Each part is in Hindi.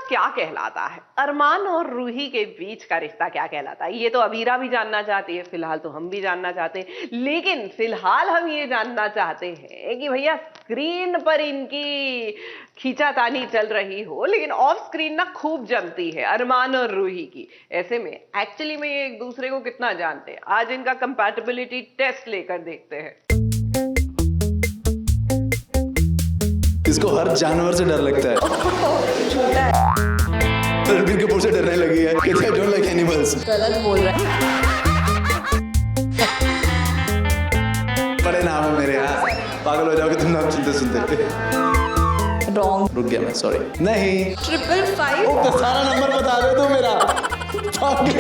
क्या कहलाता है? अरमान और रूही के बीच का रिश्ता क्या कहलाता है? ये तो अबीरा भी जानना चाहती है, फिलहाल तो हम भी जानना चाहते हैं। लेकिन फिलहाल हम ये जानना चाहते हैं कि भैया स्क्रीन पर इनकी खींचातानी चल रही हो, लेकिन ऑफ स्क्रीन ना खूब जमती है अरमान और रूही की। ऐसे में एक्चुअली में ये एक दूसरे को कितना जानते हैं, आज इनका कंपैटिबिलिटी टेस्ट लेकर देखते हैं। इसको हर जानवर से डर लगता है। रणबीर कपूर से डरने लगी है। कहती है, I don't like animals। गलत बोल रहा है। बड़े नाम है मेरे यार, पागल हो जाओगे तुम नाम सुनते सुनते। रॉन्ग। रुक गया मैं, सॉरी। नहीं 555। ओ, तो सारा नंबर बता दे तो मेरा। पागल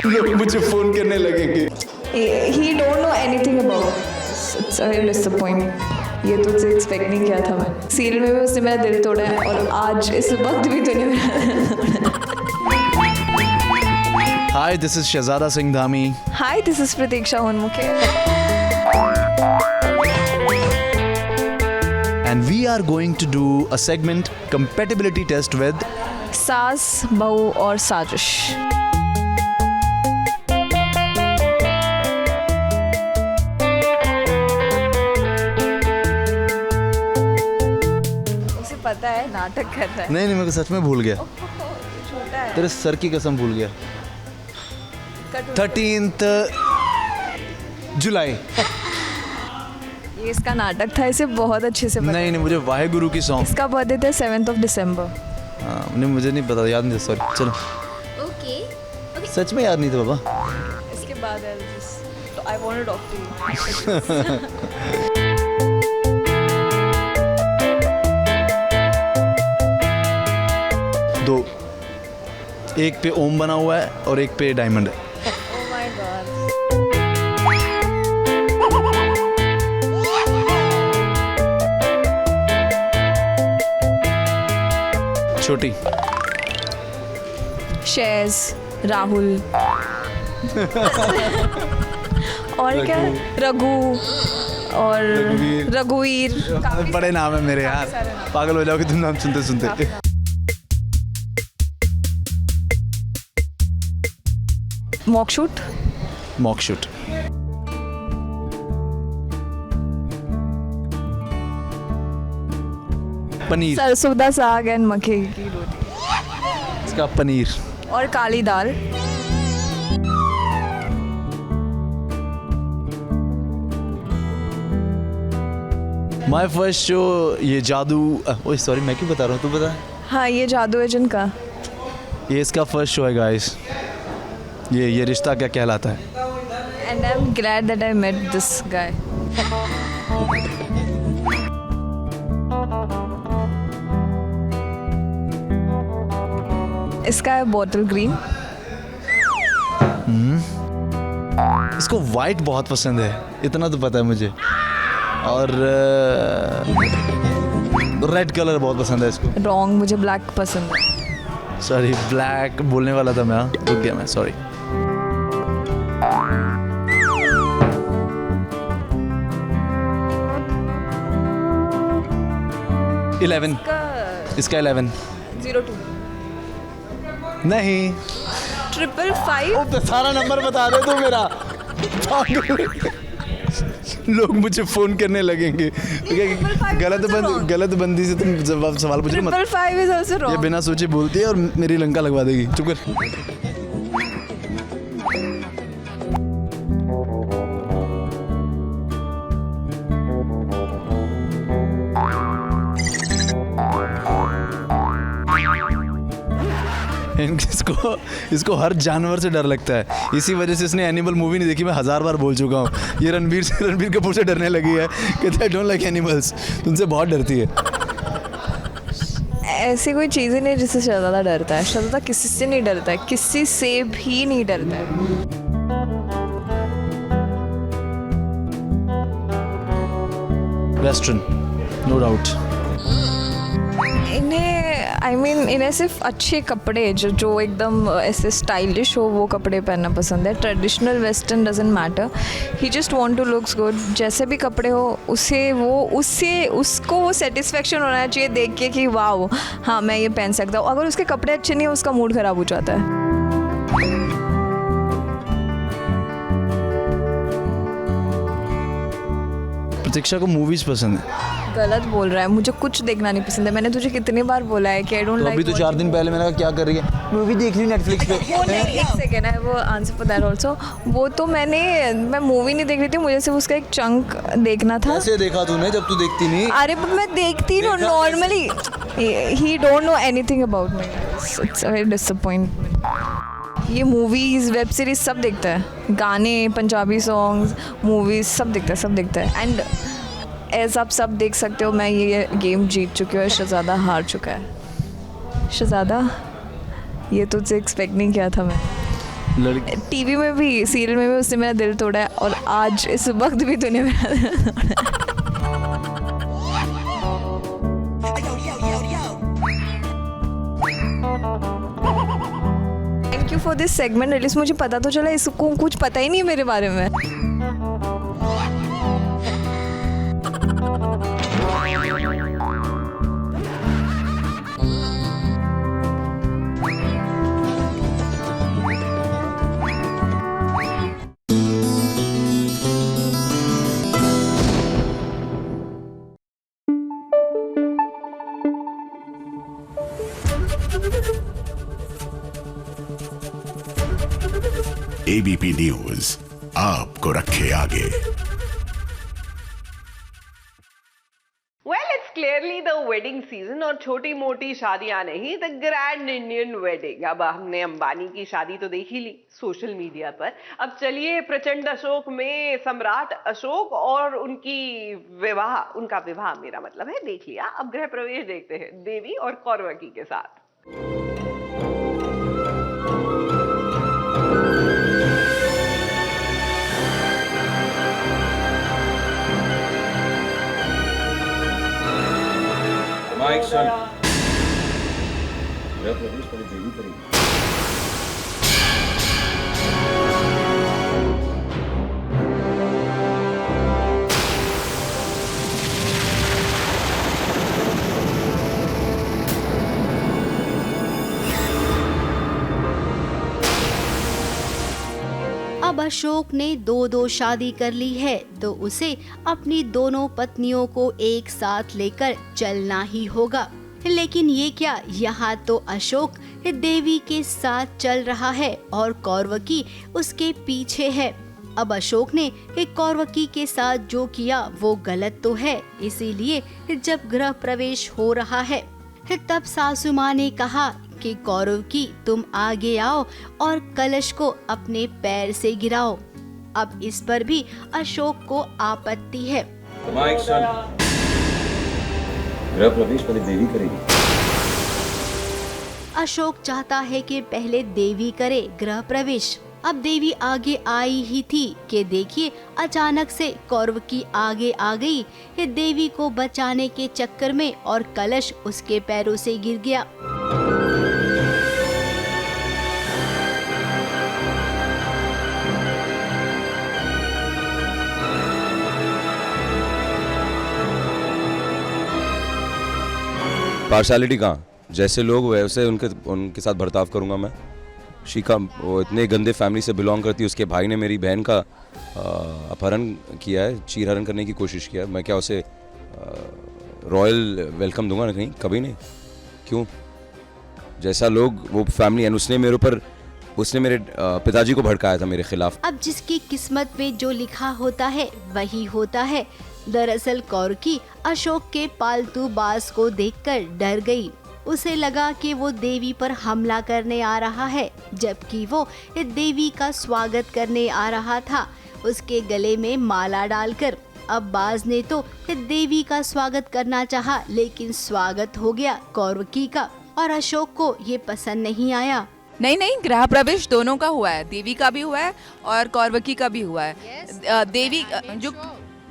लोग मुझे फोन करने लगेंगे। He don't know anything about. It's a very disappointing. ये तुझसे एक्सपेक्ट नहीं किया था मैं। सीरियल में भी उसने मेरा दिल तोड़ा है और आज इस वक्त भी तूने मेरा। Hi, this is Shahzada Singh Dhami. Hi, this is Pratiksha उनमुखे। And we are going to do a segment compatibility test with सास, बहू और साजिश। उसे पता है नाटक कर रहा है। नहीं, मैं सच में भूल गया। छोटा है। तेरे सर की कसम भूल गया। 13th जुलाई। ये इसका नाटक था, इसे बहुत अच्छे से पता। नहीं, मुझे वाहे गुरु की सॉन्ग। इसका बर्थडे था 7 दिसंबर। हाँ, नहीं मुझे नहीं पता, याद नहीं था, सॉरी। चलो ओके सच में याद नहीं था बाबा। इसके बाद I want to talk to you. दो, एक पे ओम बना हुआ है और एक पे डायमंड है। Oh my God. छोटी शेज, राहुल और क्या, रघु और रघुवीर। बड़े नाम है मेरे यार, पागल हो जाओगे तुम नाम सुनते सुनते। मॉकशूट। मॉकशूट। पनीर। सरसों दा साग एंड मक्के की रोटी इसका पनीर। और काली दाल। माय फर्स्ट शो ये जादू। ओए सॉरी, मैं क्यों बता रहा हूँ, तू बता। हाँ, ये जादू है जिनका। ये इसका फर्स्ट शो है गाइस। ये रिश्ता क्या कहलाता है। And I am glad that I met this guy. इसका है बॉटल ग्रीन। इसको वाइट बहुत पसंद है, इतना तो पता है मुझे। और रेड कलर बहुत पसंद है इसको। रॉन्ग, मुझे ब्लैक पसंद है। सॉरी, ब्लैक बोलने वाला था मैं, रुक गया मैं, सॉरी। इसका 11। 02। नहीं 555। तो सारा नंबर बता दे तो मेरा। लोग मुझे फोन करने लगेंगे। गलत बंदी से तुम जवाब सवाल पूछ रहे हो। 555 is also wrong। ये बिना सोचे बोलती है और मेरी लंका लगवा देगी। चुप कर। इसको हर जानवर से डर लगता है, इसी वजह से इसने एनिमल मूवी नहीं देखी। मैं 1000 बार बोल चुका हूँ। ये रणबीर कपूर से डरने लगी है। कहते हैं, I don't like animals। तुमसे बहुत डरती है। ऐसी कोई चीज़ ही नहीं जिससे शहजादा डरता है। शहजादा किसी से नहीं डरता है, किसी से भी नहीं डरता है। Western, no doubt. इन्हें आई मीन इन्हें सिर्फ अच्छे कपड़े जो एकदम ऐसे स्टाइलिश हो वो कपड़े पहनना पसंद है. Traditional western doesn't matter. He just want to looks good. जैसे भी कपड़े हो उसको वो सेटिस्फेक्शन होना चाहिए देख के कि वाह हाँ मैं ये पहन सकता हूँ. अगर उसके कपड़े अच्छे नहीं हो उसका मूड ख़राब हो जाता है. प्रतीक्षा को मूवीज पसंद है. गलत बोल रहा है. मुझे कुछ देखना नहीं पसंद है. मैंने तुझे कितनी बार बोला है कि आई डोंट तो लाइक. अभी तो 4 दिन पहले मैंने कहा क्या कर रही है, मूवी देख रही नेटफ्लिक्स पे. वो नहीं, एक सेकेंड है वो आंसर फॉर दैट ऑल्सो. वो तो मैं मूवी नहीं देख रही थी. मुझे सिर्फ उसका एक चंक देखना था. कैसे देखा तूने जब तू देखती नहीं. अरे पर मैं देखती हूँ normally. He don't know anything about me. It's a very disappointment. ये मूवीज़ वेब सीरीज सब देखता है. गाने, पंजाबी सॉन्ग्स, मूवीज़ सब देखता है. एंड एज आप सब देख सकते हो मैं ये गेम जीत चुकी हूँ. शहज़ादा हार चुका है. शहज़ादा ये तुझसे एक्सपेक्ट नहीं किया था मैं. लड़की टीवी में भी सीरियल में भी उसने मेरा दिल तोड़ा है और आज इस वक्त भी तूने मेरा दिल तोड़ा है. Thank you for this segment. At least मुझे पता तो चला. इसको कुछ पता ही नहीं है मेरे बारे में. एबीपी न्यूज आपको रखे आगे. Well, it's clearly the wedding season और छोटी मोटी शादियां नहीं, द ग्रैंड इंडियन वेडिंग. अब हमने अंबानी की शादी तो देख ही ली सोशल मीडिया पर. अब चलिए प्रचंड अशोक में सम्राट अशोक और उनका विवाह मेरा मतलब है देख लिया. अब गृह प्रवेश देखते हैं देवी और कौरवकी के साथ. माइक सन गृह प्रवेश पहले देवी करेगी. अब अशोक ने दो शादी कर ली है तो उसे अपनी दोनों पत्नियों को एक साथ लेकर चलना ही होगा. लेकिन ये क्या, यहाँ तो अशोक देवी के साथ चल रहा है और कौरवकी उसके पीछे है. अब अशोक ने कौरवकी के साथ जो किया वो गलत तो है. इसीलिए जब गृह प्रवेश हो रहा है तब सासू माँ ने कहा कि कौरवकी तुम आगे आओ और कलश को अपने पैर से गिराओ. अब इस पर भी अशोक को आपत्ति है. माइक सन गृह प्रवेश पहले देवी करेगी. अशोक चाहता है कि पहले देवी करे गृह प्रवेश. अब देवी आगे आई ही थी कि देखिए अचानक से कौरवकी आगे आ गई देवी को बचाने के चक्कर में और कलश उसके पैरों से गिर गया. पार्शलिटी कहाँ, जैसे लोग वैसे उनके साथ बर्ताव करूँगा मैं. शिका वो इतने गंदे फैमिली से बिलोंग करती है. उसके भाई ने मेरी बहन का अपहरण किया है, चीरहरण करने की कोशिश किया है. मैं क्या उसे रॉयल वेलकम दूंगा? कहीं कभी नहीं. क्यों? जैसा लोग वो फैमिली है. उसने मेरे पिताजी को भड़काया था मेरे खिलाफ. अब जिसकी किस्मत में जो लिखा होता है वही होता है. दरअसल कौरवकी अशोक के पालतू बाज को देखकर डर गई. उसे लगा कि वो देवी पर हमला करने आ रहा है, जबकि वो देवी का स्वागत करने आ रहा था उसके गले में माला डालकर. अब बाज ने तो देवी का स्वागत करना चाहा, लेकिन स्वागत हो गया कौरवकी का और अशोक को ये पसंद नहीं आया. नहीं, गृह प्रवेश दोनों का हुआ है. देवी का भी हुआ है और कौरवकी का भी हुआ है. देवी जो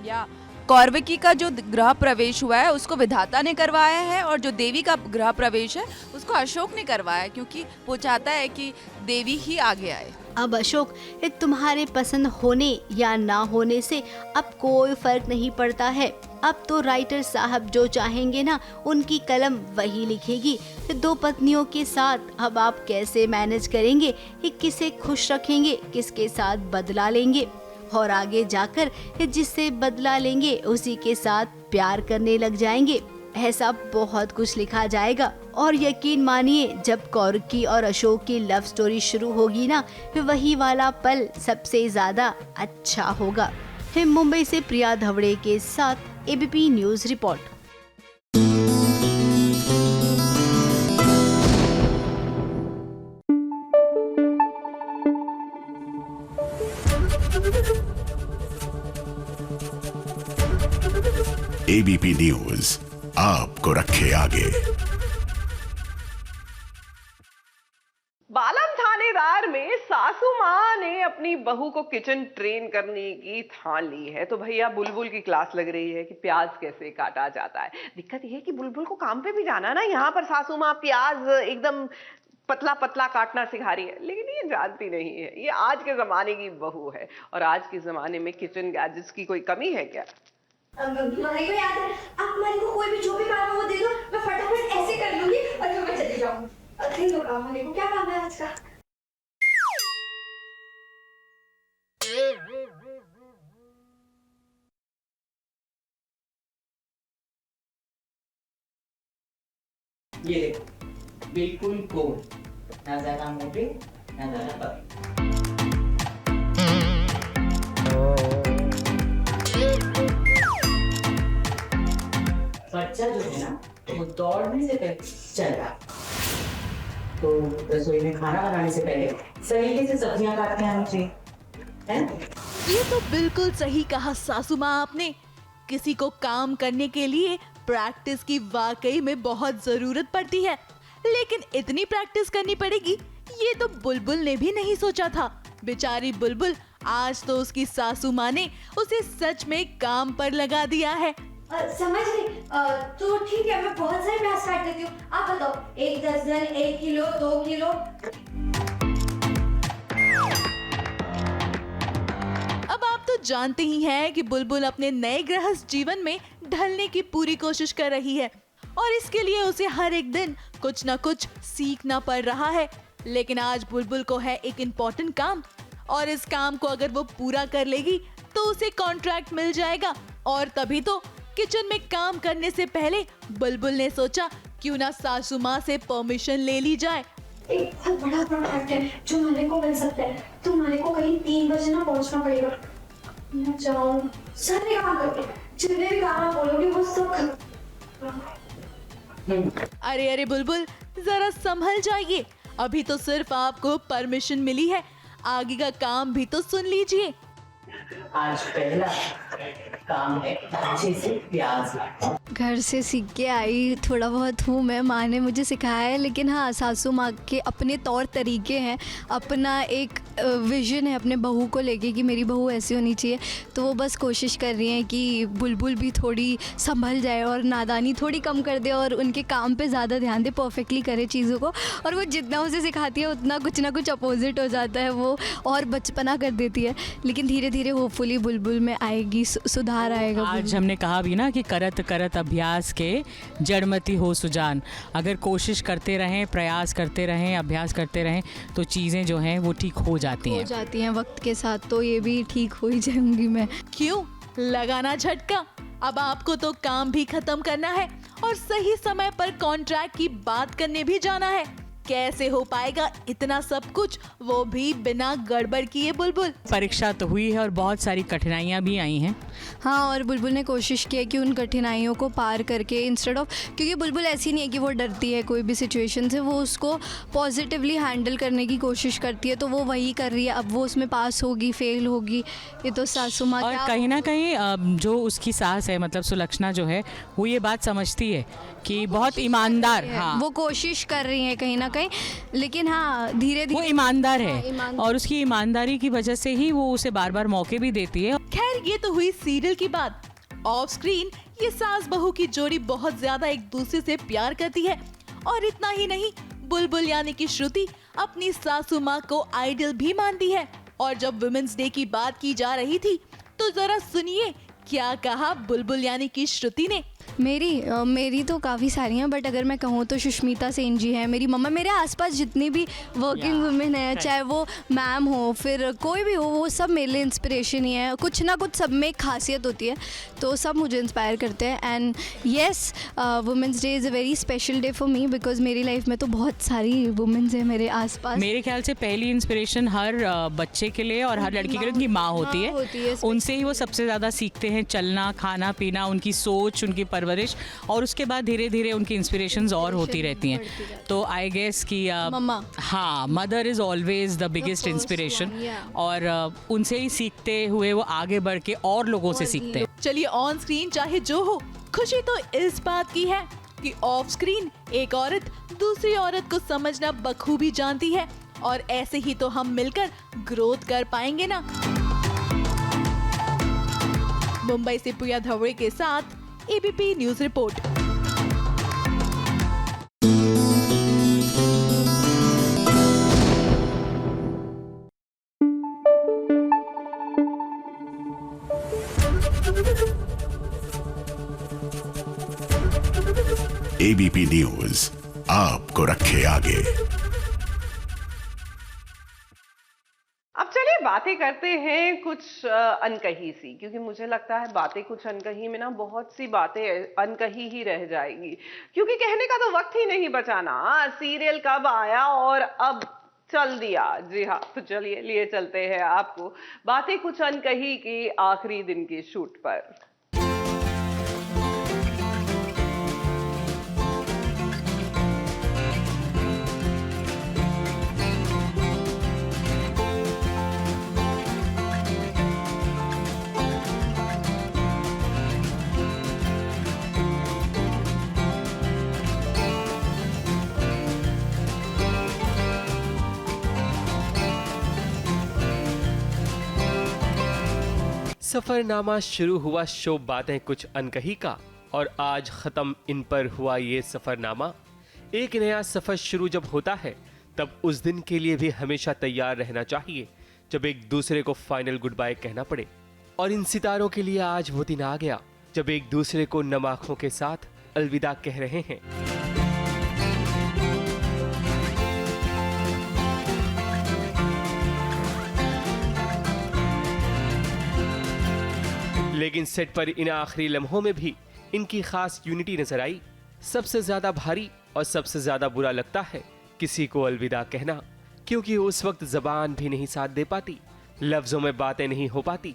या कौरवकी का जो गृह प्रवेश हुआ है उसको विधाता ने करवाया है, और जो देवी का गृह प्रवेश है उसको अशोक ने करवाया है, क्योंकि वो चाहता है कि देवी ही आगे आए। अब अशोक, तुम्हारे पसंद होने या ना होने से अब कोई फर्क नहीं पड़ता है। अब तो राइटर साहब जो चाहेंगे ना, उनकी कलम वही लिखेगी। दो पत्नियों के साथ अब आप कैसे मैनेज करेंगे, किसे खुश रखेंगे, किसके साथ बदला लेंगे, और आगे जाकर जिससे बदला लेंगे उसी के साथ प्यार करने लग जाएंगे। ऐसा बहुत कुछ लिखा जाएगा। और यकीन मानिए, जब कौरकी और अशोक की लव स्टोरी शुरू होगी ना, वही वाला पल सबसे ज्यादा अच्छा होगा। मुंबई से प्रिया धवड़े के साथ ABP news report. ABP news आपको रखे आगे। बालम थानेदार में सासू माँ ने अपनी बहू को किचन ट्रेन करने की ठान ली है। तो भैया बुलबुल की क्लास लग रही है कि प्याज कैसे काटा जाता है। दिक्कत यह है कि बुलबुल को काम पे भी जाना है ना, यहाँ पर सासू माँ प्याज एकदम पतला पतला काटना सिखा रही है, लेकिन ये जानती नहीं है ये आज के जमाने की बहू है। और आज के जमाने में किचन गैजेट्स की कोई कमी है क्या? तुम्हारे को याद है, आप हमारे को कोई भी जो भी काम है वो दे दो, मैं फटाफट ऐसे कर लूंगी और फिर मैं चली जाऊंगी। दे दो काम, हमारे को क्या काम है आज का? ये देखो, बिल्कुल गोल, ना ज्यादा मोटे ना ज्यादा पतले। बच्चा जो है ना, वो दौड़ने से पहले चल रहा, तो रसोई में खाना बनाने से पहले सलीके से सब्जियां काटने आनी चाहिए, है? ये तो बिल्कुल सही कहा सासू माँ आपने। किसी को काम करने के लिए प्रैक्टिस की वाकई में बहुत जरूरत पड़ती है, लेकिन इतनी प्रैक्टिस करनी पड़ेगी ये तो बुलबुल ने भी नहीं सोचा था। बेचारी बुलबुल, आज तो उसकी सासू माँ ने उसे सच में काम पर लगा दिया है। समझ गई। तो ठीक है, मैं बहुत सारे प्याज काट देती हूँ। आप बताओ, 1 दर्जन, 1 किलो, 2 किलो? अब आप तो जानते ही हैं कि बुलबुल अपने नए गृहस्थ जीवन में ढलने की पूरी कोशिश कर रही है, और इसके लिए उसे हर एक दिन कुछ न कुछ सीखना पड़ रहा है। लेकिन आज बुलबुल को है एक इम्पोर्टेंट काम, और इस काम को अगर वो पूरा कर लेगी तो उसे कॉन्ट्रैक्ट मिल जाएगा। और तभी तो किचन में काम करने से पहले बुलबुल ने सोचा क्यों ना सासू माँ से परमिशन ले ली जाए। एक बहुत बड़ा प्रोजेक्ट है जो मालिक को मिल सकता है, तो मालिक को कहीं 3 बजे ना पहुंचना पड़ेगा। मैं जाऊँ सारे काम करके, जितने भी काम आप बोलोगे वो सब अरे अरे बुलबुल, जरा संभल जाइए, अभी तो सिर्फ आपको परमिशन मिली है, आगे का काम भी तो सुन लीजिए। आज पहला काम है अच्छे से प्याज। घर से सीख के आई, थोड़ा बहुत हूँ मैं, माँ ने मुझे सिखाया है। लेकिन हाँ, सासू माँ के अपने तौर तरीके हैं, अपना एक विजन है अपने बहू को लेके कि मेरी बहू ऐसी होनी चाहिए। तो वो बस कोशिश कर रही हैं कि बुलबुल भी थोड़ी संभल जाए और नादानी थोड़ी कम कर दे और उनके काम पे ज़्यादा ध्यान दे, परफेक्टली करे चीज़ों को। और वो जितना उसे सिखाती है उतना कुछ ना कुछ अपोजिट हो जाता है, वो और बचपना कर देती है। लेकिन धीरे धीरे होपफुली बुलबुल में आएगी, सुधार आएगा। आज हमने कहा भी ना कि करत करत अभ्यास के जड़मती हो सुजान। अगर कोशिश करते रहें, प्रयास करते रहें, अभ्यास करते रहें तो चीज़ें जो हैं वो ठीक हो जाती हैं वक्त के साथ। तो ये भी ठीक हो ही जाऊंगी मैं। क्यों लगाना झटका? अब आपको तो काम भी खत्म करना है और सही समय पर कॉन्ट्रैक्ट की बात करने भी जाना है। कैसे हो पाएगा इतना सब कुछ, वो भी बिना गड़बड़ किए बुलबुल? परीक्षा तो हुई है और बहुत सारी कठिनाइयाँ भी आई हैं। हाँ, और बुलबुल ने कोशिश की है कि उन कठिनाइयों को पार करके, इंस्टेड ऑफ, क्योंकि बुलबुल ऐसी नहीं है कि वो डरती है कोई भी सिचुएशन से, वो उसको पॉजिटिवली हैंडल करने की कोशिश करती है। तो वो वही कर रही है। अब वो उसमें पास होगी, फेल होगी, ये तो सासू माँ। और कहीं ना कहीं जो उसकी सास है, मतलब सुलक्षणा जो है, वो ये बात समझती है कि बहुत ईमानदार, हाँ, वो कोशिश कर रही है कहीं ना कहीं। लेकिन हाँ, धीरे धीरे वो ईमानदार है, और उसकी ईमानदारी की वजह से ही वो उसे बार बार मौके भी देती है। खैर, ये तो हुई सीरियल की बात। ऑफ स्क्रीन ये सास बहू की जोड़ी बहुत ज्यादा एक दूसरे से प्यार करती है। और इतना ही नहीं, बुलबुल यानी कि श्रुति अपनी सासू माँ को आइडल भी मानती है। और जब वुमेन्स डे की बात की जा रही थी तो जरा सुनिए क्या कहा बुलबुल यानी कि श्रुति ने। मेरी तो काफ़ी सारी हैं, बट अगर मैं कहूँ तो सुष्मिता सेन जी हैं मेरी मम्मा। मेरे आसपास जितनी भी वर्किंग वुमेन हैं, चाहे वो मैम हो फिर कोई भी हो, वो सब मेरे लिए इंस्पिरेशन ही है। कुछ ना कुछ सब में एक खासियत होती है, तो सब मुझे इंस्पायर करते हैं। And yes, women's day is a very special day for me, because मेरी लाइफ में तो बहुत सारी वुमेन्स हैं मेरे आसपास। मेरे ख्याल से पहली इंस्पिरेशन हर बच्चे के लिए और हर लड़की के लिए उनकी माँ होती है। उनसे ही वो सबसे ज़्यादा सीखते हैं, चलना, खाना पीना, उनकी सोच, उनकी परवरिश, और उसके बाद धीरे धीरे उनकी इंस्पिरेशंस और होती रहती हैं। तो आई गेस कि मम्मा, हाँ, mother is always the biggest inspiration, और उनसे ही सीखते हुए वो आगे बढ़ के और लोगों से सीखते हैं। चलिए, ऑन स्क्रीन चाहे जो हो, खुशी तो इस बात की है कि ऑफ स्क्रीन एक औरत दूसरी औरत को समझना बखूबी जानती है, और ऐसे ही तो हम मिलकर ग्रोथ कर पाएंगे ना। मुंबई से प्रिया धवड़े के साथ ABP news report. ABP news आपको रखे आगे। अब चलिए बातें करते हैं कुछ अनकही सी, क्योंकि मुझे लगता है बातें कुछ अनकही में ना बहुत सी बातें अनकही ही रह जाएगी, क्योंकि कहने का तो वक्त ही नहीं बचाना। सीरियल कब आया और अब चल दिया। जी हाँ, तो चलिए लिए चलते हैं आपको बातें कुछ अनकही के आखिरी दिन के शूट पर। सफरनामा शुरू हुआ शो बातें कुछ अनकही का, और आज खत्म इन पर हुआ ये सफरनामा। एक नया सफर शुरू जब होता है तब उस दिन के लिए भी हमेशा तैयार रहना चाहिए जब एक दूसरे को फाइनल गुड बाय कहना पड़े। और इन सितारों के लिए आज वो दिन आ गया जब एक दूसरे को नम आंखों के साथ अलविदा कह रहे हैं। लेकिन सेट पर इन आखिरी लम्हों में भी इनकी खास यूनिटी नजर आई। सबसे ज्यादा भारी और सबसे ज्यादा बुरा लगता है किसी को अलविदा कहना, क्योंकि उस वक्त जबान भी नहीं साथ दे पाती, लफ्जों में बातें नहीं हो पाती,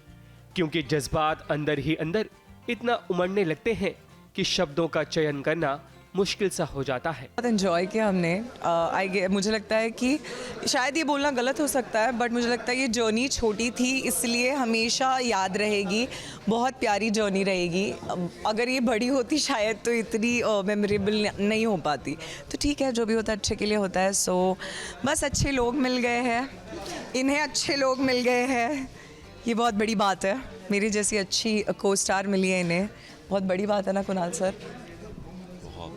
क्योंकि जज्बात अंदर ही अंदर इतना उमड़ने लगते हैं कि शब्दों का चयन करना मुश्किल सा हो जाता है। बहुत एंजॉय किया हमने। मुझे लगता है कि शायद ये बोलना गलत हो सकता है, बट मुझे लगता है ये जर्नी छोटी थी इसलिए हमेशा याद रहेगी। बहुत प्यारी जर्नी रहेगी। अगर ये बड़ी होती शायद तो इतनी मेमोरेबल नहीं हो पाती। तो ठीक है, जो भी होता है अच्छे के लिए होता है। सो बस अच्छे लोग मिल गए हैं, इन्हें अच्छे लोग मिल गए हैं, ये बहुत बड़ी बात है। मेरी जैसी अच्छी को स्टार मिली है इन्हें, बहुत बड़ी बात है ना कुणाल सर?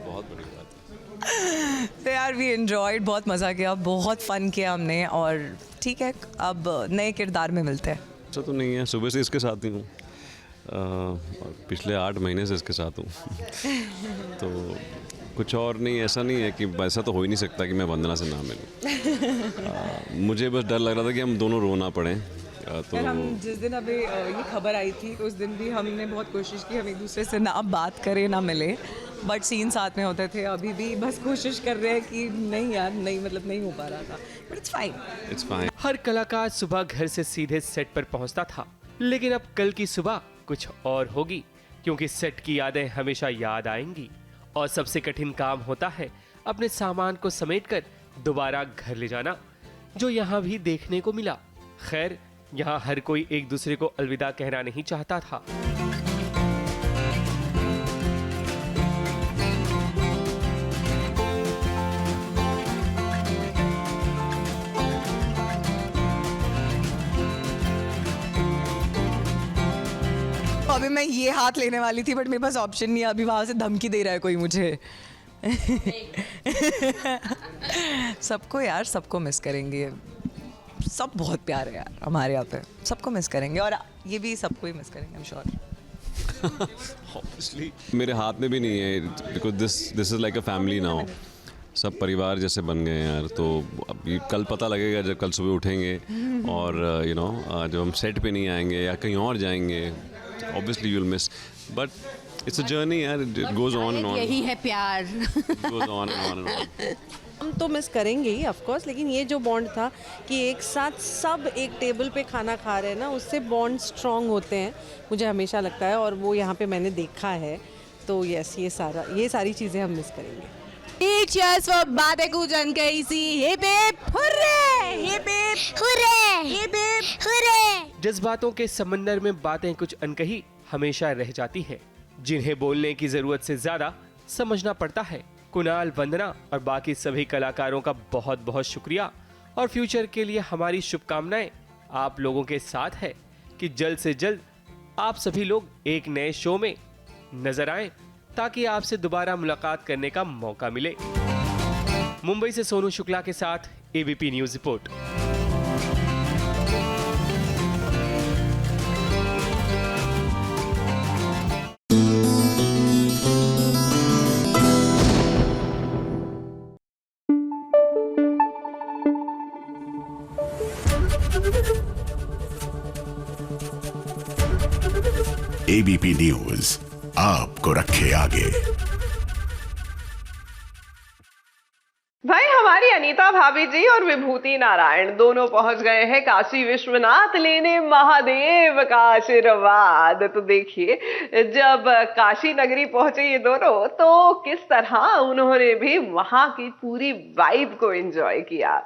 बहुत बड़ी बात है। तो यार वी एंजॉयड, बहुत मज़ा किया, बहुत फ़न किया हमने। और ठीक है, अब नए किरदार में मिलते हैं। ऐसा तो नहीं है, सुबह से इसके साथ ही हूँ, पिछले 8 महीने से इसके साथ हूँ। तो कुछ और नहीं, ऐसा नहीं है कि ऐसा तो हो ही नहीं सकता कि मैं वंदना से ना मिलूँ। मुझे बस डर लग रहा था कि हम दोनों रोना पड़े। तो हम जिस दिन अभी ये खबर आई थी तो उस दिन भी हमने बहुत कोशिश की हम एक दूसरे से ना बात करें ना मिले, बट सीन साथ में होते थे। अभी भी बस कोशिश कर रहे हैं कि नहीं यार, नहीं मतलब नहीं हो पा रहा था, but it's fine, it's fine. हर कलाकार सुबह घर से सीधे सेट पर पहुंचता था, लेकिन अब कल की सुबह कुछ और होगी, क्योंकि सेट की यादें हमेशा याद आएंगी। और सबसे कठिन काम होता है अपने सामान को समेटकर दोबारा घर ले जाना, जो यहाँ भी देखने को मिला। खैर, यहाँ हर कोई एक दूसरे को अलविदा कहना नहीं चाहता था। अभी मैं ये हाथ लेने वाली थी बट मेरे पास ऑप्शन नहीं है, अभी वहाँ से धमकी दे रहा है कोई मुझे। सबको यार, सबको मिस करेंगे, सब बहुत प्यार है यार हमारे यहाँ पे, सबको मिस करेंगे और ये भी सबको ही मिस करेंगे, आई एम श्योर। ऑब्वियसली मेरे हाथ में भी नहीं है, because this is like a family now, सब परिवार जैसे बन गए हैं यार। तो अभी कल पता लगेगा जब कल सुबह उठेंगे और यू नो जब हम सेट पे नहीं आएंगे या कहीं और जाएंगे, obviously you will miss, but it's a journey यार, it goes on and on, यही है प्यार, goes on and on and on. हम तो मिस करेंगे ही ऑफ कोर्स, लेकिन ये जो बॉन्ड था कि एक साथ सब एक टेबल पे खाना खा रहे हैं ना, उससे बॉन्ड स्ट्रांग होते हैं, मुझे हमेशा लगता है, और वो यहाँ पे मैंने देखा है। तो यस, ये सारी चीज़ें हम मिस करेंगे। Cheers for बातें कुछ अनकही, hip hip hurray, hip hip hurray, hip hip hurray. जज्बातों के समंदर में बातें कुछ अनकही हमेशा रह जाती है, जिन्हें बोलने की जरूरत से ज्यादा समझना पड़ता है। कुणाल, वंदना और बाकी सभी कलाकारों का बहुत बहुत शुक्रिया, और फ्यूचर के लिए हमारी शुभकामनाएं आप लोगों के साथ है कि जल्द से जल्द आप सभी लोग एक नए शो में नजर आएं, ताकि आपसे दोबारा मुलाकात करने का मौका मिले। मुंबई से सोनू शुक्ला के साथ ABP news report. ABP news आपको रखे आगे। भाई, हमारी अनीता भाभी जी और विभूति नारायण दोनों पहुंच गए हैं काशी विश्वनाथ लेने महादेव का आशीर्वाद। तो देखिए, जब काशी नगरी पहुंचे ये दोनों, तो किस तरह उन्होंने भी वहां की पूरी वाइब को एंजॉय किया।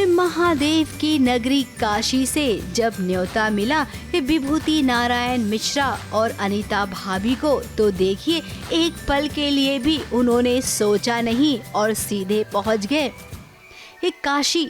महादेव की नगरी काशी से जब न्योता मिला विभूति नारायण मिश्रा और अनीता भाभी को, तो देखिए एक पल के लिए भी उन्होंने सोचा नहीं और सीधे पहुंच गए काशी।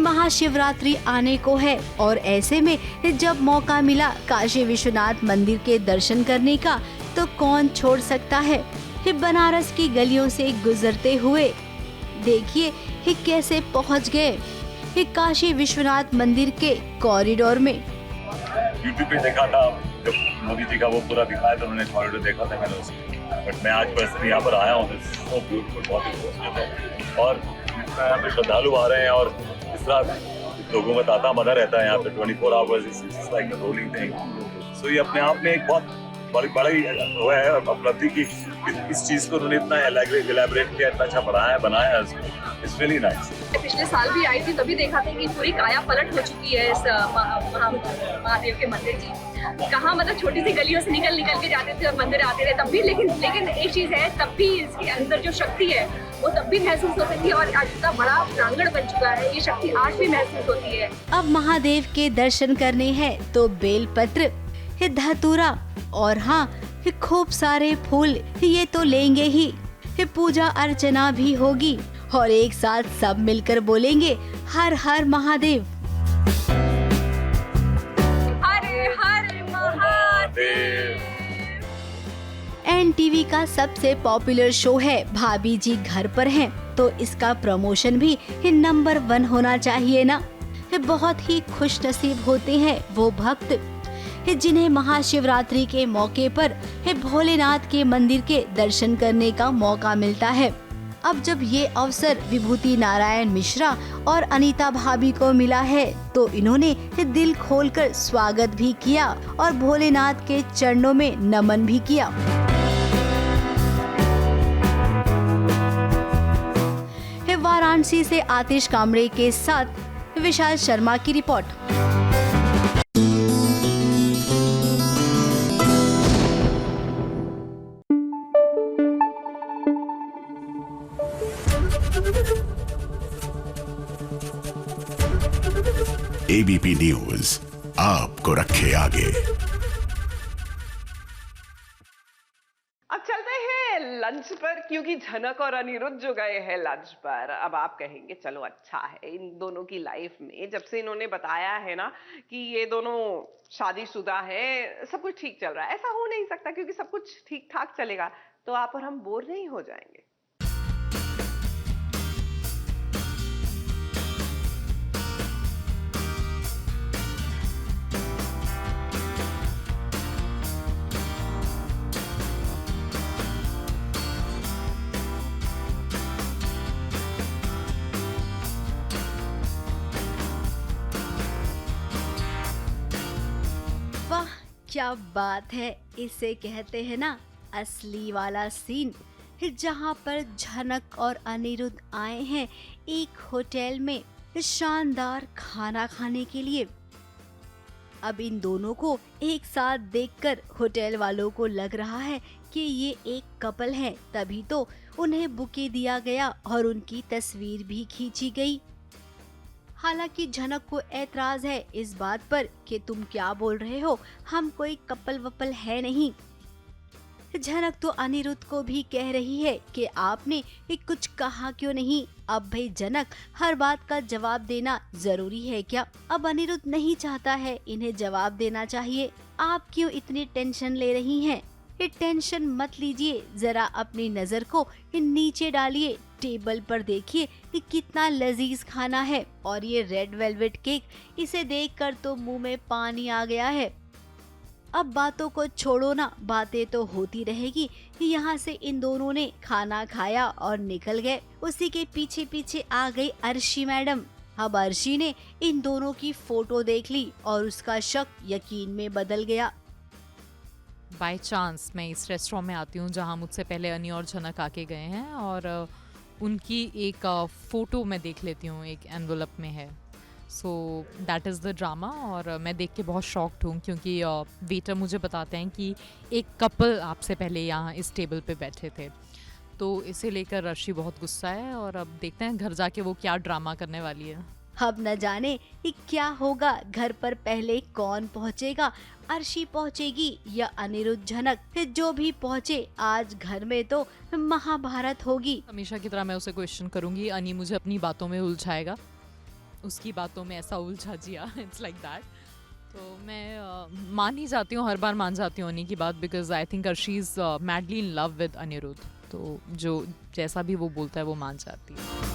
महाशिवरात्रि आने को है और ऐसे में जब मौका मिला काशी विश्वनाथ मंदिर के दर्शन करने का, तो कौन छोड़ सकता है। बनारस की गलियों से गुजरते हुए देखिए कैसे पहुंच गए काशी विश्वनाथ मंदिर के कॉरिडोर में। यूट्यूब पे देखा था, जब मोदी जी का वो पूरा दिखाया था, उन्होंने कॉरिडोर देखा था मैंने उसमें, बट मैं आज पर्सनली यहाँ पर आया हूँ, तो ब्यूटीफुल, बहुत ही खूबसूरत है। और यहाँ पे श्रद्धालु आ रहे हैं और इस तरह लोगों का तांता बना रहता है यहाँ पे 24 hours, it's like a rolling thing. So ये अपने आप में एक बहुत बड़ी वो है उपलब्धि की इस चीज को उन्होंने इतना एलैबोरेट किया, इतना अच्छा बनाया इसको। It's really nice. पिछले साल भी आई थी, तभी देखा था कि पूरी काया पलट हो चुकी है इस महादेव के मंदिर की। कहाँ मतलब छोटी सी गलियों से निकल के जाते थे और मंदिर आते थे तब भी, लेकिन एक चीज है, तब भी इसके अंदर जो शक्ति है वो तब भी महसूस होती थी, और आज इतना बड़ा प्रांगण बन चुका है, ये शक्ति आज भी महसूस होती है। अब महादेव के दर्शन करने हैं तो बेलपत्र, धतूरा और हाँ खूब सारे फूल ये तो लेंगे ही, पूजा अर्चना भी होगी और एक साथ सब मिलकर बोलेंगे हर हर महादेव। NTV का सबसे पॉपुलर शो है भाभी जी घर पर हैं, तो इसका प्रमोशन भी नंबर 1 होना चाहिए ना। बहुत ही खुश नसीब होते हैं वो भक्त जिन्हें महाशिवरात्रि के मौके पर भोलेनाथ के मंदिर के दर्शन करने का मौका मिलता है। अब जब ये अवसर विभूति नारायण मिश्रा और अनीता भाभी को मिला है तो इन्होंने दिल खोलकर स्वागत भी किया और भोलेनाथ के चरणों में नमन भी किया। वाराणसी से आतिश कामरे के साथ विशाल शर्मा की रिपोर्ट। ABP न्यूज आपको रखे आगे। अब चलते हैं लंच पर, क्योंकि झनक और अनिरुद्ध जो गए हैं लंच पर। अब आप कहेंगे चलो अच्छा है, इन दोनों की लाइफ में जब से इन्होंने बताया है ना कि ये दोनों शादीशुदा हैं, सब कुछ ठीक चल रहा है। ऐसा हो नहीं सकता, क्योंकि सब कुछ ठीक ठाक चलेगा तो आप और हम बोर नहीं हो जाएंगे। वाह क्या बात है, इसे कहते हैं ना असली वाला सीन, जहाँ पर झनक और अनिरुद्ध आए हैं एक होटल में शानदार खाना खाने के लिए। अब इन दोनों को एक साथ देखकर होटल वालों को लग रहा है कि ये एक कपल हैं, तभी तो उन्हें बुके दिया गया और उनकी तस्वीर भी खींची गई। हालांकि झनक को ऐतराज है इस बात पर कि तुम क्या बोल रहे हो, हम कोई कपल वपल है नहीं। झनक तो अनिरुद्ध को भी कह रही है कि आपने कुछ कहा क्यों नहीं। अब भाई जनक, हर बात का जवाब देना जरूरी है क्या? अब अनिरुद्ध नहीं चाहता है इन्हें जवाब देना चाहिए। आप क्यों इतनी टेंशन ले रही हैं? ये टेंशन मत लीजिए, जरा अपनी नजर को नीचे डालिए, टेबल पर देखिए कि कितना लजीज खाना है। और ये रेड वेलवेट केक, इसे देखकर तो मुंह में पानी आ गया है। अब बातों को छोड़ो ना, बातें तो होती रहेगी। यहाँ से इन दोनों ने खाना खाया और निकल गए। उसी के पीछे पीछे आ गई अर्शी मैडम। अब अर्शी ने इन दोनों की फोटो देख ली और उसका शक यकीन में बदल गया। बाय चांस मैं इस रेस्टोरेंट में आती हूँ जहाँ मुझसे पहले अनी और झनक आके गए हैं, और उनकी एक फ़ोटो मैं देख लेती हूँ, एक एनवलप में है। So that is the drama. और मैं देख के बहुत शॉक्ड हूँ क्योंकि वेटर मुझे बताते हैं कि एक कपल आपसे पहले यहाँ इस टेबल पे बैठे थे। तो इसे लेकर अर्शी बहुत गुस्सा है और अब देखते हैं घर जाके वो क्या ड्रामा करने वाली है। अब न जाने क्या होगा, घर पर पहले कौन पहुँचेगा, अर्शी पहुँचेगी या अनिरुद्ध झनक? जो भी पहुँचे आज घर में तो महाभारत होगी। हमेशा की तरह मैं उसे क्वेश्चन करूँगी, अनी मुझे अपनी बातों में उलझाएगा, उसकी बातों में ऐसा उलझा जिया, इट्स लाइक दैट। तो मैं मान ही जाती हूँ, हर बार मान जाती हूँ अनी की बात, because I think Arshi is madly in love with Anirudh. तो जो जैसा भी वो बोलता है वो मान जाती है।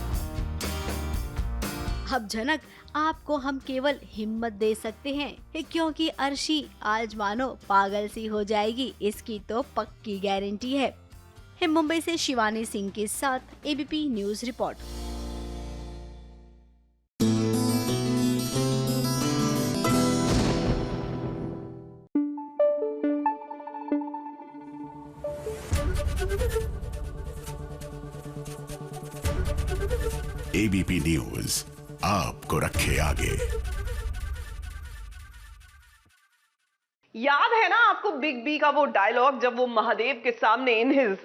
अब झनक, आपको हम केवल हिम्मत दे सकते हैं क्योंकि अर्शी आज मानो पागल सी हो जाएगी, इसकी तो पक्की गारंटी है। मुंबई से शिवानी सिंह के साथ ABP news report. ABP news आपको रखे आगे। याद है ना आपको बिग बी का वो डायलॉग जब वो महादेव के सामने in his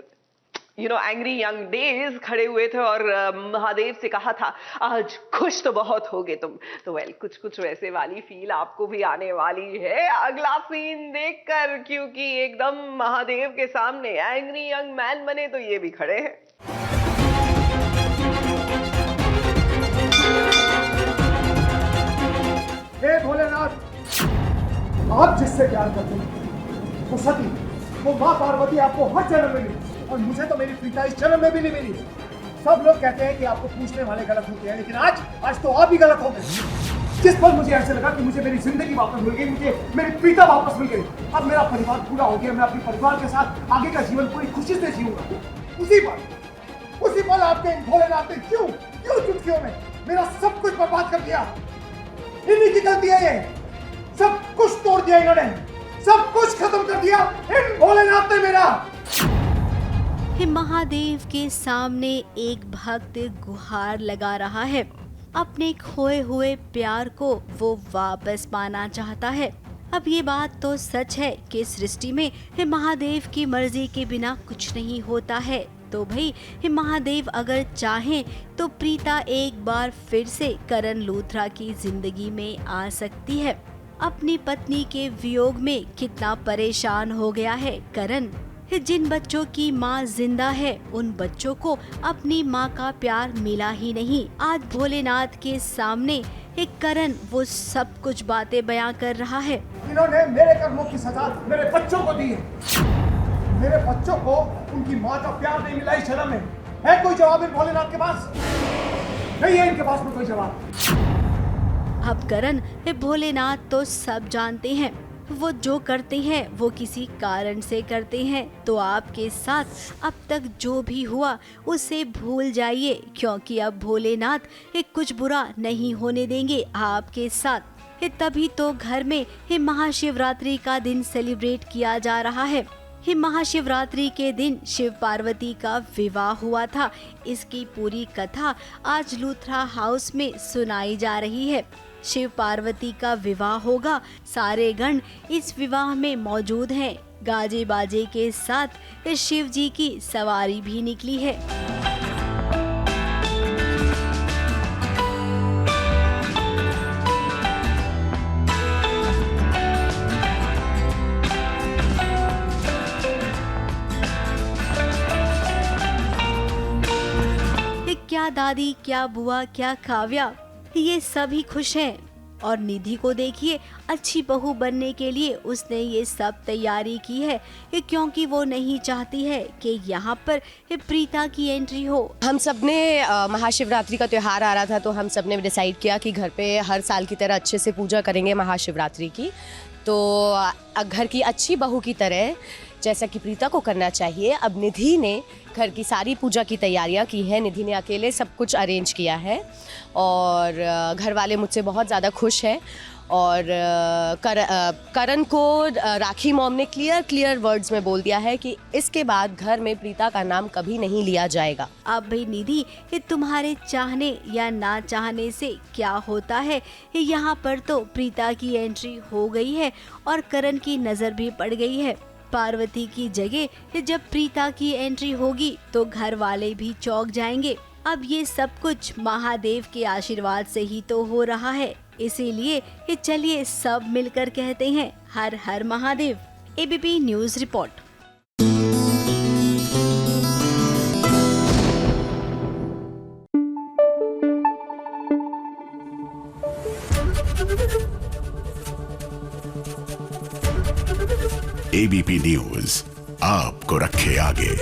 angry young days खड़े हुए थे और महादेव से कहा था आज खुश तो बहुत होगे तुम। तो वेल कुछ कुछ वैसे वाली फील आपको भी आने वाली है अगला सीन देखकर, क्योंकि एकदम महादेव के सामने एंग्री यंग मैन बने तो ये भी खड़े हैं। हे भोलेनाथ, आप जिससे प्यार करते हैं वो सती, वो माँ पार्वती आपको हर जन्म में मिली और मुझे तो मेरी प्रीता इस जन्म में भी नहीं मिली। सब लोग कहते हैं कि आपको पूछने वाले गलत होते हैं, लेकिन आज तो आप ही गलत हो गए। जिस पल मुझे ऐसे लगा कि मुझे मेरी जिंदगी वापस मिल गई, मुझे मेरी प्रीता वापस मिल गई, अब मेरा परिवार पूरा हो गया, मैं अपने परिवार के साथ आगे का जीवन पूरी खुशी से जीऊंगा। उसी पल आपके भोलेनाथ ने क्यों चुटकियों में मेरा सब कुछ बर्बाद कर दिया। इन्हीं की गलती है ये, सब कुछ तोड़ दिया इन्होंने, सब कुछ खत्म कर दिया इन भोलेनाथ ने मेरा। महादेव के सामने एक भक्त गुहार लगा रहा है, अपने खोए हुए प्यार को वो वापस पाना चाहता है। अब ये बात तो सच है कि सृष्टि में महादेव की मर्जी के बिना कुछ नहीं होता है। तो भाई महादेव अगर चाहें तो प्रीता एक बार फिर से करण लूथरा की जिंदगी में आ सकती है। अपनी पत्नी के वियोग में कितना परेशान हो गया है करण। जिन बच्चों की माँ जिंदा है उन बच्चों को अपनी माँ का प्यार मिला ही नहीं। आज भोलेनाथ के सामने एक करण वो सब कुछ बातें बयां कर रहा है। इन्होंने मेरे कर्मों की सजा मेरे बच्चों को दी है। मेरे बच्चों को उनकी माँ का प्यार नहीं मिला इस जन्म में। है कोई जवाब इन भोलेनाथ के पास? नहीं है इनके पास में कोई जवाब। अब करण भोलेनाथ तो सब जानते हैं, वो जो करते हैं वो किसी कारण से करते हैं। तो आपके साथ अब तक जो भी हुआ उसे भूल जाइए, क्योंकि अब भोलेनाथ कुछ बुरा नहीं होने देंगे आपके साथ। तभी तो घर में महाशिवरात्रि का दिन सेलिब्रेट किया जा रहा है। महाशिवरात्रि के दिन शिव पार्वती का विवाह हुआ था। इसकी पूरी कथा आज लूथरा हाउस में सुनाई जा रही है। शिव पार्वती का विवाह होगा, सारे गण इस विवाह में मौजूद हैं। गाजे बाजे के साथ शिव जी की सवारी भी निकली है। क्या दादी, क्या बुआ, क्या काव्या, ये सभी खुश हैं। और निधि को देखिए, अच्छी बहू बनने के लिए उसने ये सब तैयारी की है, क्योंकि वो नहीं चाहती है कि यहाँ पर प्रीता की एंट्री हो। हम सब ने महाशिवरात्रि का त्यौहार आ रहा था, तो हम सब ने डिसाइड किया कि घर पे हर साल की तरह अच्छे से पूजा करेंगे महाशिवरात्रि की। तो घर की अच्छी बहू की तरह जैसा कि प्रीता को करना चाहिए, अब निधि ने घर की सारी पूजा की तैयारियां की है। निधि ने अकेले सब कुछ अरेंज किया है और घर वाले मुझसे बहुत ज़्यादा खुश हैं। और करण को राखी मॉम ने क्लियर वर्ड्स में बोल दिया है कि इसके बाद घर में प्रीता का नाम कभी नहीं लिया जाएगा। अब भाई निधि, तुम्हारे चाहने या ना चाहने से क्या होता है, यहाँ पर तो प्रीता की एंट्री हो गई है और करण की नज़र भी पड़ गई है। पार्वती की जगह जब प्रीता की एंट्री होगी तो घर वाले भी चौंक जाएंगे। अब ये सब कुछ महादेव के आशीर्वाद से ही तो हो रहा है, इसीलिए चलिए सब मिलकर कहते हैं हर हर Mahadev. ABP news report. ABP news आपको रखे आगे।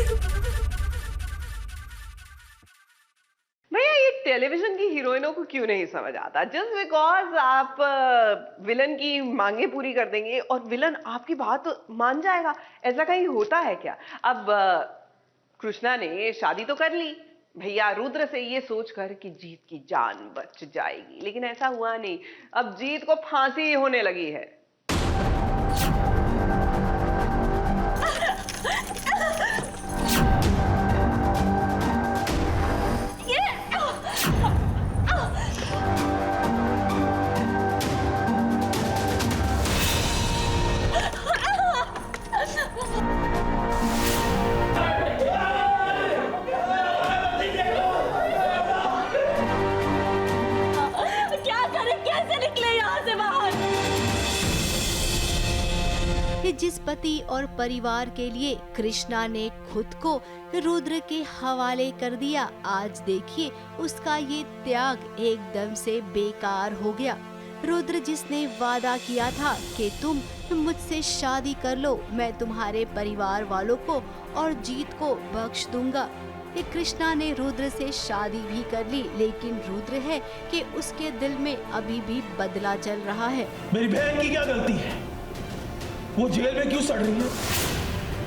भैया ये टेलीविजन की हीरोइनों को क्यों नहीं समझ आता? जस्ट बिकॉज आप विलन की मांगे पूरी कर देंगे और विलन आपकी बात मान जाएगा, ऐसा कहीं होता है क्या? अब कृष्णा ने शादी तो कर ली भैया रुद्र से, ये सोचकर कि जीत की जान बच जाएगी, लेकिन ऐसा हुआ नहीं। अब जीत को फांसी होने लगी है। जिस पति और परिवार के लिए कृष्णा ने खुद को रुद्र के हवाले कर दिया, आज देखिए उसका ये त्याग एकदम से बेकार हो गया। रुद्र जिसने वादा किया था कि तुम मुझसे शादी कर लो, मैं तुम्हारे परिवार वालों को और जीत को बख्श दूंगा। ये कृष्णा ने रुद्र से शादी भी कर ली, लेकिन रुद्र है कि उसके दिल में अभी भी बदला चल रहा है। मेरी बहन की क्या गलती है? वो जेल में क्यों सड़ रही है?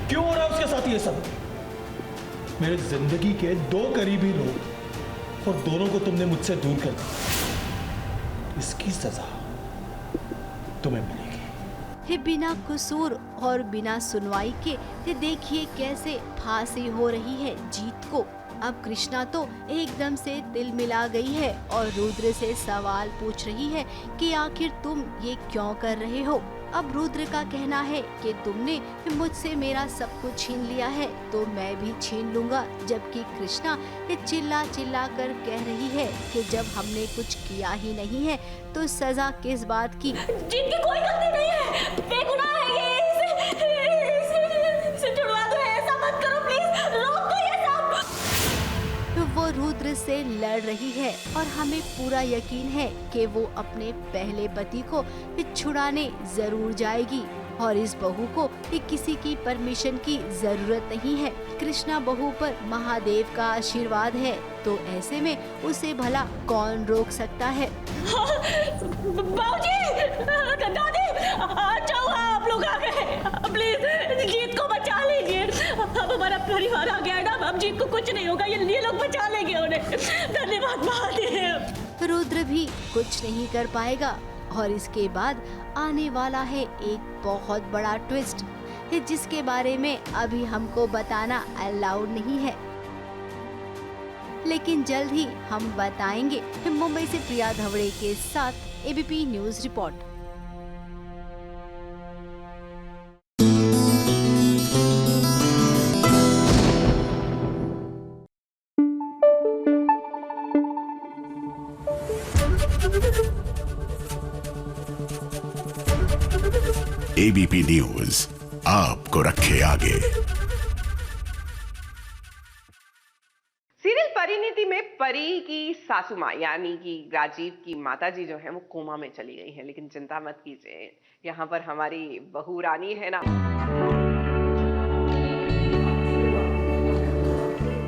क्यों हो रहा है उसके साथ ये सब? मेरे जिंदगी के 2 करीबी लोग और दोनों को तुमने मुझसे दूर कर दिया। इसकी सजा तुम्हें मिलेगी। बिना कसूर और बिना सुनवाई के देखिए कैसे फांसी हो रही है जीत को। अब कृष्णा तो एकदम से दिल मिला गई है और रुद्र से सवाल पूछ रही है कि आखिर तुम ये क्यों कर रहे हो। अब रुद्र का कहना है कि तुमने मुझसे मेरा सब कुछ छीन लिया है तो मैं भी छीन लूंगा, जबकि कृष्णा चिल्ला चिल्ला कर कह रही है कि जब हमने कुछ किया ही नहीं है तो सजा किस बात की। जिनकी कोई गलती नहीं है, बेगुनाह है ये, इसे छुड़वा दो, ऐसा मत करो प्लीज, रोक दो ये सब। वो रुद्र से लड़ रही है और हमें पूरा यकीन है कि वो अपने पहले पति को छुड़ाने जरूर जाएगी और इस बहू को किसी की परमिशन की जरूरत नहीं है। कृष्णा बहू पर महादेव का आशीर्वाद है तो ऐसे में उसे भला कौन रोक सकता है। बाबूजी, दादी, जाओ आप लोग आ गए, प्लीज जीत को बचा लीजिए। अब हमारा परिवार आ गया है ना, अब जीत को कुछ नहीं होगा, ये लोग बचा लेंगे उन्हें। धन्यवाद महादेव। रुद्र भी कुछ नहीं कर पाएगा और इसके बाद आने वाला है एक बहुत बड़ा ट्विस्ट जिसके बारे में अभी हमको बताना अलाउड नहीं है, लेकिन जल्द ही हम बताएंगे। मुंबई से प्रिया धवड़े के साथ ABP news report. ABP news आपको रखे आगे। सीरियल परिणीति में परी की सासू माँ यानी कि राजीव की माताजी जो है वो कोमा में चली गई हैं, लेकिन चिंता मत कीजिए, यहाँ पर हमारी बहू रानी है ना।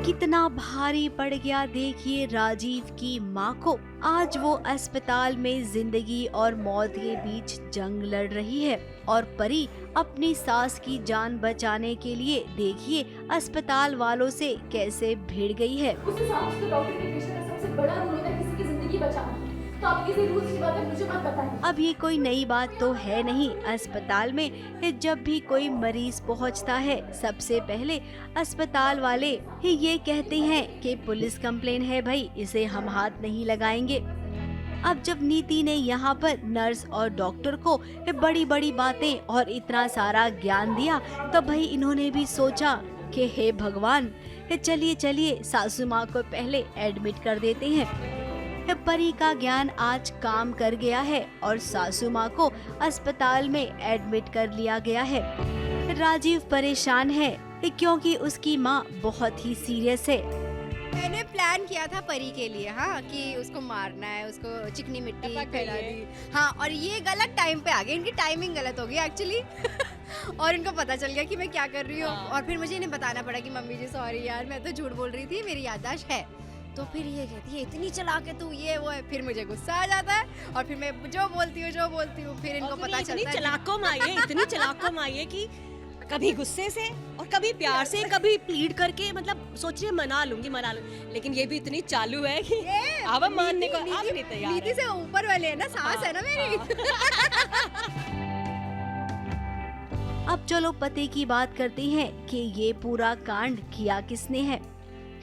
कितना भारी पड़ गया देखिए राजीव की माँ को। आज वो अस्पताल में जिंदगी और मौत के बीच जंग लड़ रही है और परी अपनी सास की जान बचाने के लिए देखिए अस्पताल वालों से कैसे भिड़ गई है। उस हिसाब से डॉक्टर के पेशेंट का सबसे बड़ा रोल होता है किसी की जिंदगी बचाना, तो आप किसी रूल्स की बात मुझे मत बताएं। अब ये कोई नई बात तो है नहीं, अस्पताल में जब भी कोई मरीज पहुंचता है सबसे पहले अस्पताल वाले ये कहते हैं कि पुलिस कंप्लेन है भाई, इसे हम हाथ नहीं लगाएंगे। अब जब नीति ने यहाँ पर नर्स और डॉक्टर को बड़ी बड़ी बातें और इतना सारा ज्ञान दिया तो भाई इन्होंने भी सोचा कि हे भगवान, चलिए चलिए सासू माँ को पहले एडमिट कर देते हैं। परी का ज्ञान आज काम कर गया है और सासू माँ को अस्पताल में एडमिट कर लिया गया है। राजीव परेशान है क्योंकि उसकी माँ बहुत ही सीरियस है। मैंने प्लान किया था परी के लिए, हाँ, कि उसको मारना है, उसको चिकनी मिट्टी फैला दी, हाँ, और ये गलत टाइम पे आ गए, इनकी टाइमिंग गलत हो गई एक्चुअली। और इनको पता चल गया कि मैं क्या कर रही हूँ और फिर मुझे इन्हें बताना पड़ा कि मम्मी जी सॉरी यार, मैं तो झूठ बोल रही थी, मेरी याददाश्त है। तो फिर ये कहती है इतनी चालाक है तू, ये वो है, फिर मुझे गुस्सा आ जाता है और फिर मैं जो बोलती हूँ फिर इनको पता चलता है। इतनी चालाक माँ है कि कभी गुस्से से और कभी प्यार से, कभी प्लीड करके, मतलब सोच रही मना लूंगी, लेकिन ये भी इतनी चालू है कि अब मानने को आप नहीं तैयार। नीति से ऊपर वाले है ना, सास है ना मेरी। अब चलो पति की बात करते हैं कि ये पूरा कांड किया किसने है।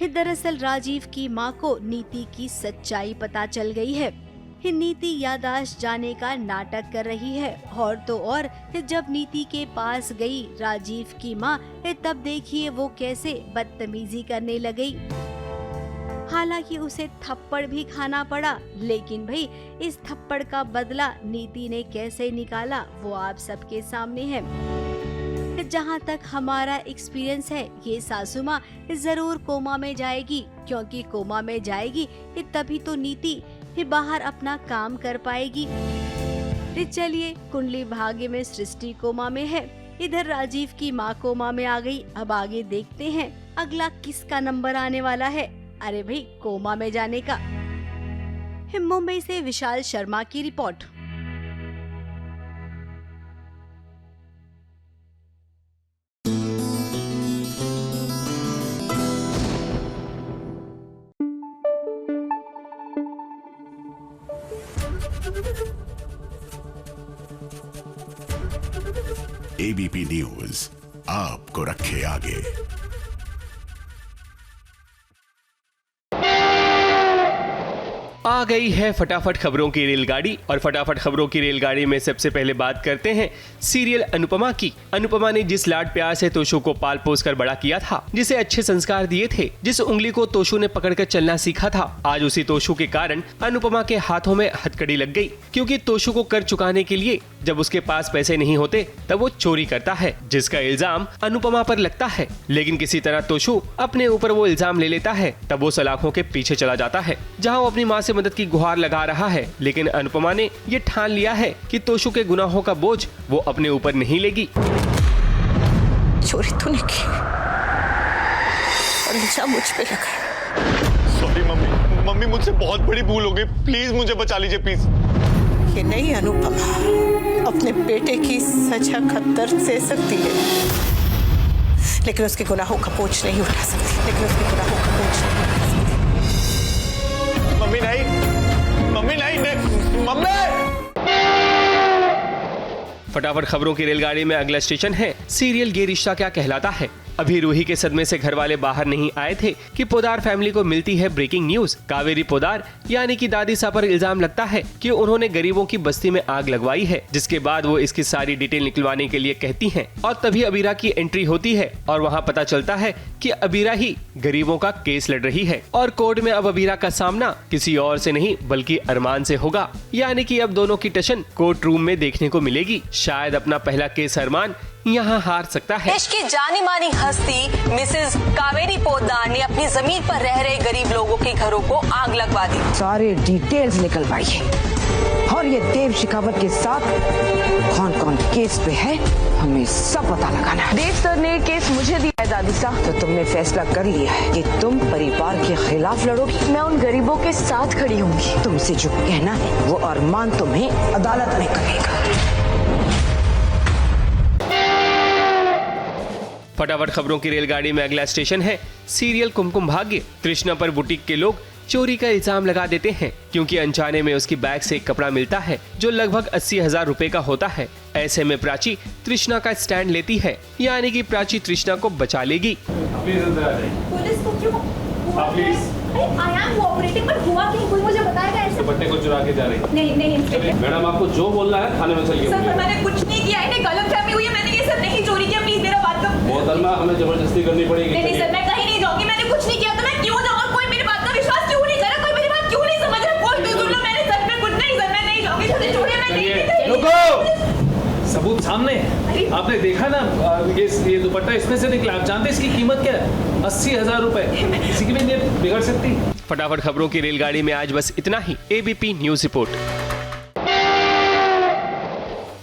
दरअसल राजीव की माँ को नीति की सच्चाई पता चल गई है। नीति याददाश्त जाने का नाटक कर रही है और तो और जब नीति के पास गई राजीव की माँ तब देखिए वो कैसे बदतमीजी करने लगी। हालांकि उसे थप्पड़ भी खाना पड़ा, लेकिन भाई इस थप्पड़ का बदला नीति ने कैसे निकाला वो आप सबके सामने है। जहाँ तक हमारा एक्सपीरियंस है, ये सासू माँ जरूर कोमा में जाएगी, क्योंकि कोमा में जाएगी तभी तो नीति बाहर अपना काम कर पाएगी। चलिए, कुंडली भाग्य में सृष्टि कोमा में है, इधर राजीव की माँ कोमा में आ गई। अब आगे देखते हैं अगला किसका नंबर आने वाला है। अरे भाई, कोमा में जाने का। मुंबई से विशाल शर्मा की रिपोर्ट। एबीपी न्यूज आपको रखे आगे। आ गई है फटाफट खबरों की रेलगाड़ी, और फटाफट खबरों की रेलगाड़ी में सबसे पहले बात करते हैं सीरियल अनुपमा की। अनुपमा ने जिस लाड प्यार से तोशु को पाल पोस कर बड़ा किया था, जिसे अच्छे संस्कार दिए थे, जिस उंगली को तोशु ने पकड़कर चलना सीखा था, आज उसी तोशु के कारण अनुपमा के हाथों में हथकड़ी लग गई। क्योंकि तोशु को कर चुकाने के लिए जब उसके पास पैसे नहीं होते तब वो चोरी करता है, जिसका इल्जाम अनुपमा पर लगता है। लेकिन किसी तरह तोशु अपने ऊपर वो इल्जाम ले लेता है। तब वो सलाखों के पीछे चला जाता है, जहाँ वो अपनी माँ से मदद की गुहार लगा रहा है। लेकिन अनुपमा ने ये ठान लिया है कि तोशु के गुनाहों का बोझ वो अपने ऊपर नहीं लेगी। चोरी तूने की और इल्जाम मुझ पे लगा। सॉरी मम्मी, मम्मी मुझसे बहुत बड़ी भूल हो गई, प्लीज मुझे बचा लीजिए प्लीज। ये नहीं अनुपमा अपने बेटे की सजा का दर्द सह सकती है, लेकिन उसके गुनाहों का बोझ नहीं उठा सकती। लेकिन उसके गुनाहों का बोझ नहीं उठा सकती। मम्मी नहीं, मम्मी नहीं, मम्मी। फटाफट खबरों की रेलगाड़ी में अगला स्टेशन है सीरियल ये रिश्ता क्या कहलाता है। अभी रूही के सदमे से घर वाले बाहर नहीं आए थे कि पोदार फैमिली को मिलती है ब्रेकिंग न्यूज। कावेरी पोदार यानी कि दादी सा पर इल्जाम लगता है कि उन्होंने गरीबों की बस्ती में आग लगवाई है, जिसके बाद वो इसकी सारी डिटेल निकलवाने के लिए कहती हैं। और तभी अबीरा की एंट्री होती है और वहाँ पता चलता है कि अबीरा ही गरीबों का केस लड़ रही है। और कोर्ट में अब अबीरा का सामना किसी और से नहीं बल्कि अरमान से होगा। यानी कि अब दोनों की टशन कोर्ट रूम में देखने को मिलेगी। शायद अपना पहला केस अरमान यहाँ हार सकता है। देश की जानी मानी हस्ती मिसेस कावेरी पोद्दार ने अपनी जमीन पर रह रहे गरीब लोगों के घरों को आग लगवा दी। सारे डिटेल्स निकलवाई है और ये देव शिकावत के साथ कौन कौन केस पे है हमें सब पता लगाना है। देव सर ने केस मुझे दिया है दादी साहब, तो तुमने फैसला कर लिया है कि तुम परिवार के खिलाफ लड़ोगी। मैं उन गरीबों के साथ खड़ी होंगी। तुमसे जो कहना है वो अरमान तुम्हें अदालत में करेगा। फटाफट खबरों की रेलगाड़ी में अगला स्टेशन है सीरियल कुमकुम भाग्य। कृष्णा पर बुटीक के लोग चोरी का इल्जाम लगा देते हैं, क्योंकि अनजाने में उसकी बैग से एक कपड़ा मिलता है जो लगभग 80,000 रुपए का होता है। ऐसे में प्राची तृष्णा का स्टैंड लेती है, यानी कि प्राची तृष्णा को बचा लेगी। पुलिस को क्यों? I am cooperating, but हुआ क्या? कोई मुझे बताएगा ऐसे? दुपट्टे को चुरा के जा रही है। नहीं मैडम, आपको जो बोलना है थाने में चलिए। सर, मैंने कुछ नहीं किया, इन्हें गलतफहमी हुई है, मैंने ये सब नहीं चोरी किया, प्लीज मेरा बात का। मोहतरमा, हमें जबरदस्ती करनी पड़ेगी। नहीं सर, मैं कहीं नहीं जाऊंगी, मैंने कुछ नहीं किया, तो मैं क्यों जाऊँ? कोई मेरी बात का विश्वास क्यों नहीं कर रहा? कोई मेरी बात क्यों नहीं समझ रहा? बोल दो, मैंने सच में कुछ नहीं, सर मैं नहीं जाऊंगी, जल्दी छोड़िए, मैं नहीं। रुको, सबूत सामने है। आपने देखा ना, ये दुपट्टा इसमें से निकला। आप जानते इसकी कीमत क्या है? 80,000 रुपए। किसी की भी नीयत बिगड़ सकती। फटाफट खबरों की रेलगाड़ी में आज बस इतना ही। ABP news report.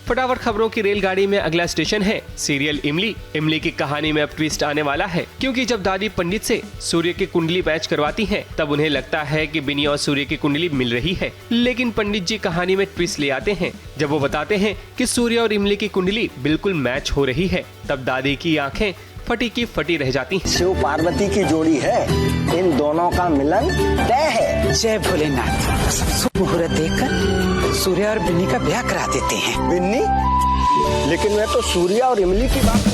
फटाफट खबरों की रेलगाड़ी में अगला स्टेशन है सीरियल इमली। इमली की कहानी में अब ट्विस्ट आने वाला है, क्योंकि जब दादी पंडित से सूर्य की कुंडली मैच करवाती हैं, तब उन्हें लगता है कि बिनी और सूर्य की कुंडली मिल रही है। लेकिन पंडित जी कहानी में ट्विस्ट ले आते हैं जब वो बताते हैं कि सूर्य और इमली की कुंडली बिल्कुल मैच हो रही है। तब दादी की आंखें फटी की फटी रह जाती हैं। शिव पार्वती की जोड़ी है, इन दोनों का मिलन तय है। जय भोलेनाथ। शुभ मुहूर्त देखकर सूर्य और बिन्नी का ब्याह करा देते हैं। बिन्नी? लेकिन मैं तो सूर्या और इमली की बात